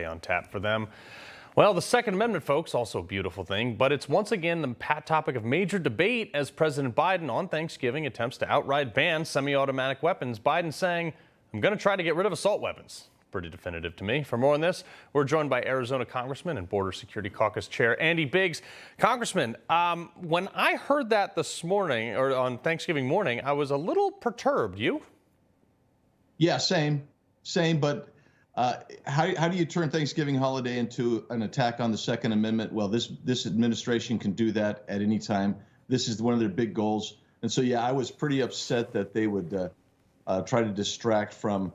on tap for them. Well, the Second Amendment, folks, also a beautiful thing, but it's once again the topic of major debate as President Biden on Thanksgiving attempts to outright ban semi-automatic weapons. Biden saying, I'm going to try to get rid of assault weapons. Pretty definitive to me. For more on this, we're joined by Arizona Congressman and Border Security Caucus Chair Andy Biggs. Congressman, when I heard that this morning, or on Thanksgiving morning, I was a little perturbed. You? Yeah, same, but how do you turn Thanksgiving holiday into an attack on the Second Amendment? Well, this administration can do that at any time. This is one of their big goals. And so, yeah, I was pretty upset that they would try to distract from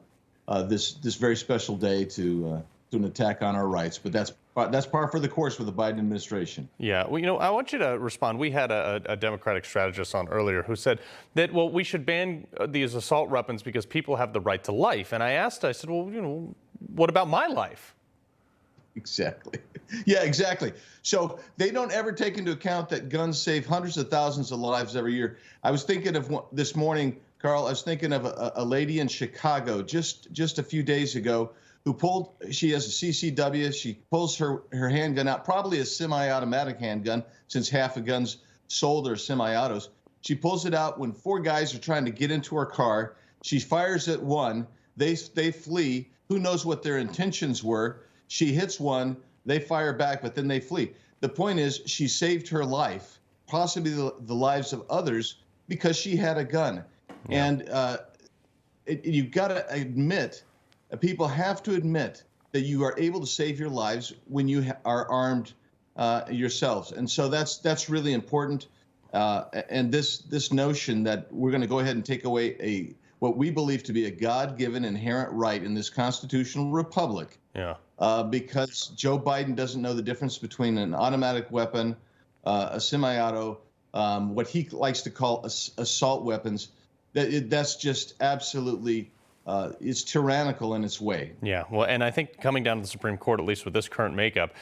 this very special day to an attack on our rights. But that's par for the course with the Biden administration. Yeah, well, I want you to respond. We had a Democratic strategist on earlier who said that, well, we should ban these assault weapons because people have the right to life. And I said, well, what about my life? Exactly. Yeah, exactly. So they don't ever take into account that guns save hundreds of thousands of lives every year. I was thinking of this morning, Carl, I was thinking of a lady in Chicago just a few days ago who she has a CCW, she pulls her handgun out, probably a semi-automatic handgun, since half of guns sold are semi-autos. She pulls it out when 4 guys are trying to get into her car. She fires at one, they flee. Who knows what their intentions were? She hits one, they fire back, but then they flee. The point is, she saved her life, possibly the lives of others, because she had a gun. Yeah. And you've got to admit, people have to admit that you are able to save your lives when you are armed yourselves. And so that's really important. And this notion that we're going to go ahead and take away what we believe to be a God-given inherent right in this constitutional republic. Yeah. Because Joe Biden doesn't know the difference between an automatic weapon, a semi-auto, what he likes to call assault weapons. That's just absolutely it's tyrannical in its way. Yeah, well, and I think coming down to the Supreme Court, at least with this current makeup,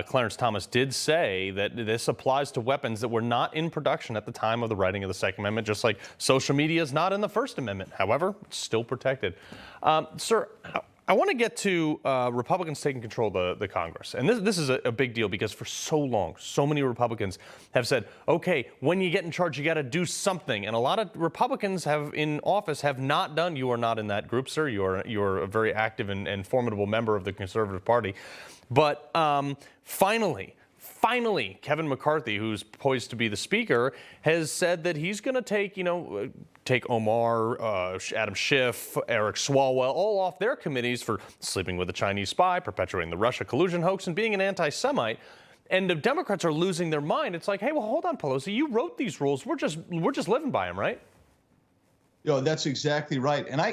Clarence Thomas did say that this applies to weapons that were not in production at the time of the writing of the Second Amendment, just like social media is not in the First Amendment. However, it's still protected. Sir, I want to get to Republicans taking control of the Congress. And this is a big deal because for so long, so many Republicans have said, okay, when you get in charge, you got to do something. And a lot of Republicans in office have not done. You are not in that group, sir. You're a very active and formidable member of the Conservative Party. But finally, Kevin McCarthy, who's poised to be the Speaker, has said that he's going to take Omar, Adam Schiff, Eric Swalwell, all off their committees for sleeping with a Chinese spy, perpetuating the Russia collusion hoax, and being an anti-Semite. And the Democrats are losing their mind. It's like, hey, well, hold on, Pelosi, you wrote these rules. We're just living by them, right? That's exactly right. And I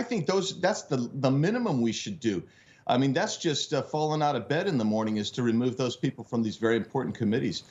think that's the minimum we should do. I mean, that's just falling out of bed in the morning is to remove those people from these very important committees.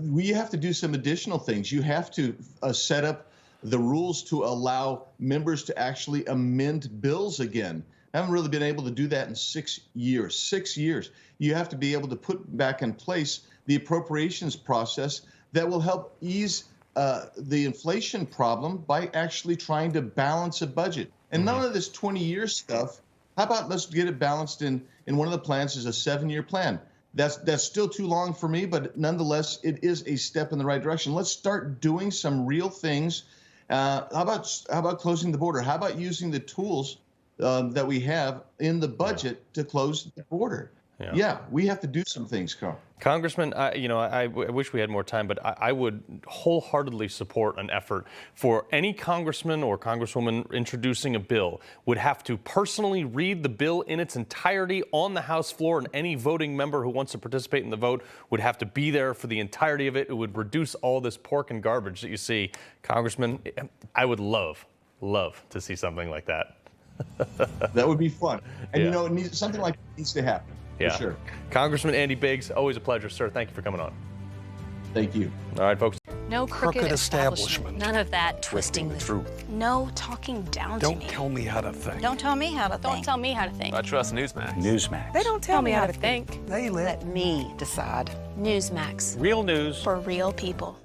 We have to do some additional things. You have to set up the rules to allow members to actually amend bills again. I haven't really been able to do that in 6 years. 6 years. You have to be able to put back in place the appropriations process that will help ease the inflation problem by actually trying to balance a budget. And none of this 20-year stuff. How about let's get it balanced in one of the plans is a 7-year plan. That's still too long for me, but nonetheless, it is a step in the right direction. Let's start doing some real things. How about closing the border? How about using the tools that we have in the budget to close the border? Yeah, we have to do some things, Carl. Congressman, I wish we had more time, but I would wholeheartedly support an effort for any congressman or congresswoman introducing a bill would have to personally read the bill in its entirety on the House floor, and any voting member who wants to participate in the vote would have to be there for the entirety of it. It would reduce all this pork and garbage that you see. Congressman, I would love to see something like that. That would be fun. And, something like that needs to happen. Yeah, for sure. Congressman Andy Biggs, always a pleasure, sir. Thank you for coming on. Thank you. All right, folks. No crooked establishment. None of that twisting the truth. No talking down to me. Don't tell me how to think. Don't tell me how to think. Don't tell me how to think. I trust Newsmax. Newsmax. They don't tell me how to think. They let me decide. Newsmax. Real news for real people.